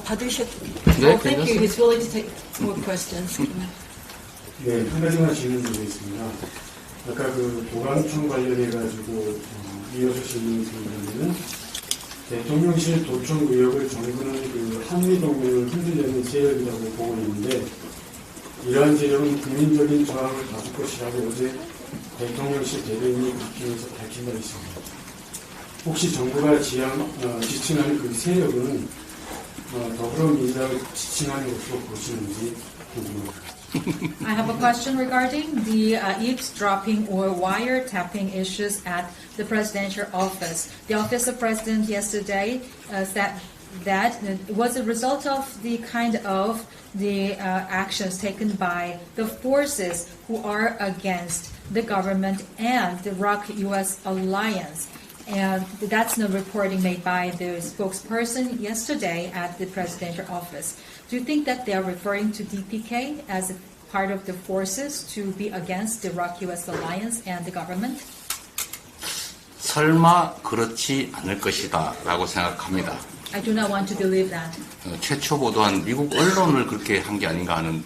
받으셨. 네, thank you. He's willing to take more questions. 네, 한 가지만 질문드리겠습니다. 아까 그 도감청 관련해가지고 이어서 질문드리면은 대통령실 도청 의혹을 정부는 그 한미 동맹을 흔들려는 세력이라고 보고 있는데 이러한 세력은 국민적인 저항을 받을 것이라고 어제 대통령실 대변인이 국회에서 밝힌 바 있습니다. 혹시 정부가 지칭하는 그 세력은 더불어민주당을 지칭하는 것으로 보시는지 궁금합니다. I have a question regarding the eavesdropping or wiretapping issues at the presidential office. The office of president yesterday said that it was a result of the kind of the actions taken by the forces who are against the government and the ROC-US alliance. And that's the reporting made by the spokesperson yesterday at the presidential office. Do you think that they are referring to DPK as a part of the forces to be against the ROC-US alliance and the government? 설마 그렇지 않을 것이다 라고 생각합니다. I do not want to believe that. 최초 보도한 미국 언론을 그렇게 한 게 아닌가 하는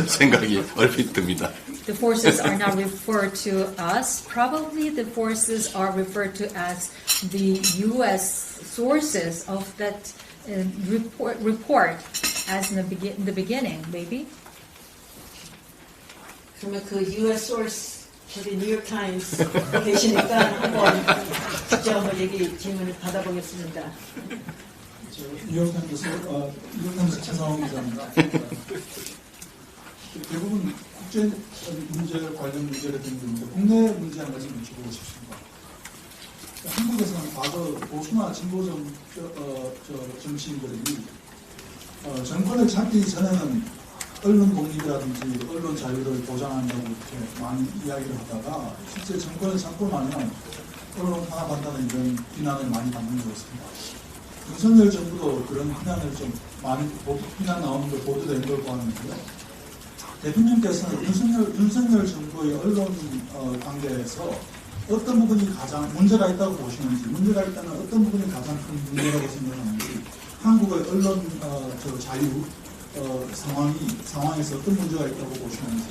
생각이 얼핏 듭니다. The forces are not referred to us. Probably the forces are referred to as the U.S. sources of that report as in the beginning, maybe. 그러면 그 U.S. source 저기 뉴욕 타임스 계시니까 한번 직접 질문을 받아보겠습니다. 뉴욕 타임스 최상원 기자입니다. 대부분 국제 문제 관련 문제가 되는 건데 국내 문제 한 가지 여쭤보고 싶습니다. 한국에서는 과거 보수나 진보적 정치인들이 정권을 잡기 전에는 언론 독립이라든지 언론 자유를 보장한다고 이렇게 많이 이야기를 하다가 실제 정권을 잡고 나면 언론 탄압한다는 이런 비난을 많이 받는 것 같습니다. 윤석열 정부도 그런 비난을 좀 많이 비난 나오는 걸 보도된 걸 보았는데요. 대통령께서는 윤석열 정부의 언론 관계에서 어떤 부분이 가장 문제가 있다고 보시는지, 문제가 있다면 어떤 부분이 가장 큰 문제라고 생각하는지, 한국의 언론 자유 상황에서 어떤 문제가 있다고 보시는지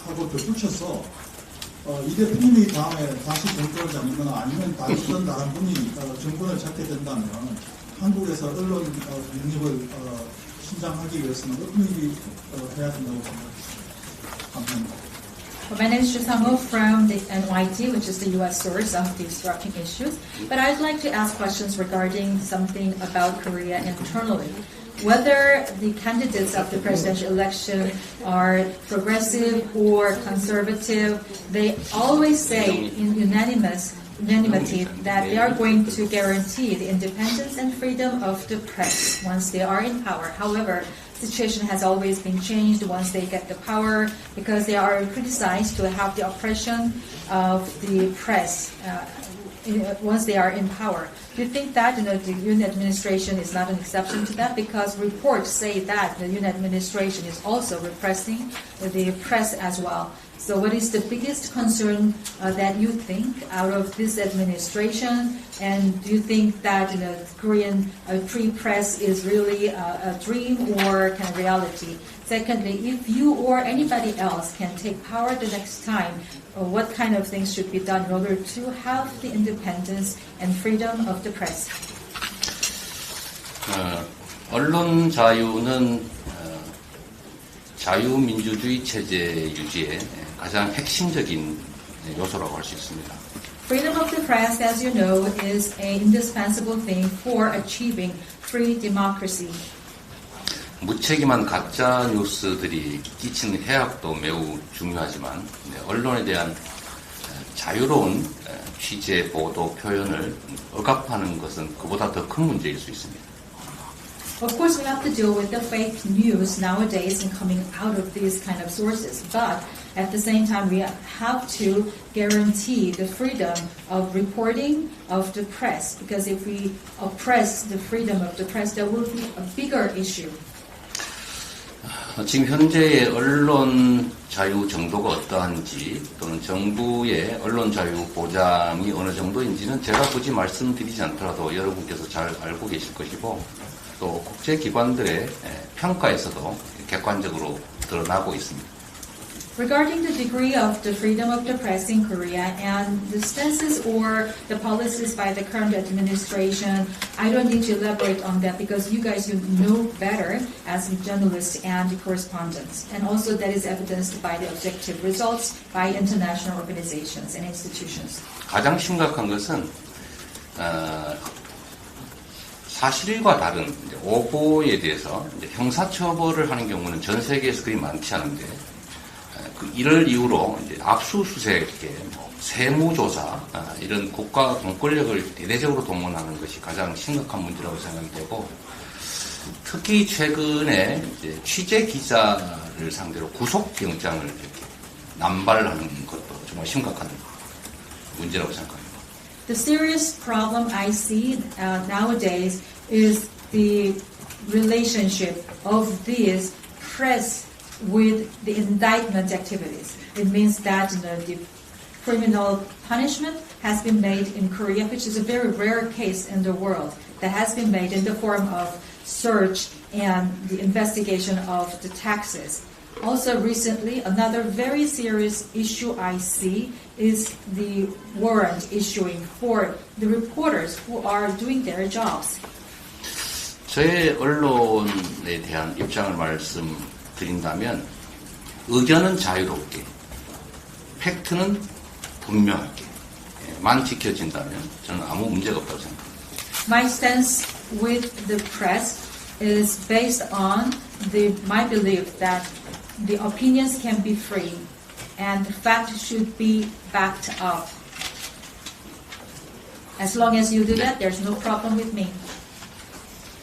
하고 덧붙여서 이 대통령이 다음에 다시 정권을 잡거나 아니면 다른 분이 정권을 잡게 된다면 한국에서 언론 독립을 신장하기 위해서는 어떤 일이 해야 된다고 생각합니다. 감사합니다. My name is Sang-ho from the NYT, which is the U.S. source of the eavesdropping issues. But I'd like to ask questions regarding something about Korea internally. Whether the candidates of the presidential election are progressive or conservative, they always say in unanimity that they are going to guarantee the independence and freedom of the press once they are in power. However, the situation has always been changed once they get the power because they are criticized to have the oppression of the press once they are in power. Do you think that the Yoon administration is not an exception to that? Because reports say that the Yoon administration is also repressing the press as well. So what is the biggest concern that you think out of this administration? And do you think that Korean free press is really a dream or kind of reality? Secondly, if you or anybody else can take power the next time, what kind of things should be done in order to have the independence and freedom of the press? 언론 자유는 자유민주주의 체제 유지에 가장 핵심적인 요소라고 할 수 있습니다. Freedom of the press, as you know, is an indispensable thing for achieving free democracy. 무책임한 가짜 뉴스들이 끼치는 해악도 매우 중요하지만 언론에 대한 자유로운 취재, 보도, 표현을 억압하는 것은 그보다 더 큰 문제일 수 있습니다. Of course, we have to deal with the fake news nowadays and coming out of these kind of sources. But at the same time, we have to guarantee the freedom of reporting of the press. Because if we oppress the freedom of the press, there will be a bigger issue. 지금 현재의 언론 자유 정도가 어떠한지 또는 정부의 언론 자유 보장이 어느 정도인지는 제가 굳이 말씀드리지 않더라도 여러분께서 잘 알고 계실 것이고 또 국제기관들의 평가에서도 객관적으로 드러나고 있습니다. Regarding the degree of the freedom of the press in Korea and the stances or the policies by the current administration, I don't need to elaborate on that because you guys you know better as journalists and correspondents. And also that is evidenced by the objective results by international organizations and institutions. 가장 심각한 것은 사실과 다른 오보에 대해서 형사처벌을 하는 경우는 전 세계에서 그리 많지 않은데 이를 이유로 이제 압수수색, 세무조사 이런 국가 공권력을 대대적으로 동원하는 것이 가장 심각한 문제라고 생각이 되고 특히 최근에 이제 취재 기자를 상대로 구속영장을 이렇게 남발하는 것도 정말 심각한 문제라고 생각합니다. The serious problem I see nowadays is the relationship of these press with the indictment activities. It means that the criminal punishment has been made in Korea, which is a very rare case in the world, that has been made in the form of search and the investigation of the taxes. Also recently, another very serious issue I see is the warrant issuing for the reporters who are doing their jobs. 저의 언론에 대한 입장을 말씀드린다면 의견은 자유롭게, 팩트는 분명하게만 지켜진다면 저는 아무 문제가 없다고 생각합니다. My stance with the press is based on my belief that the opinions can be free and the fact should be backed up. As long as you do that, there's no problem with me.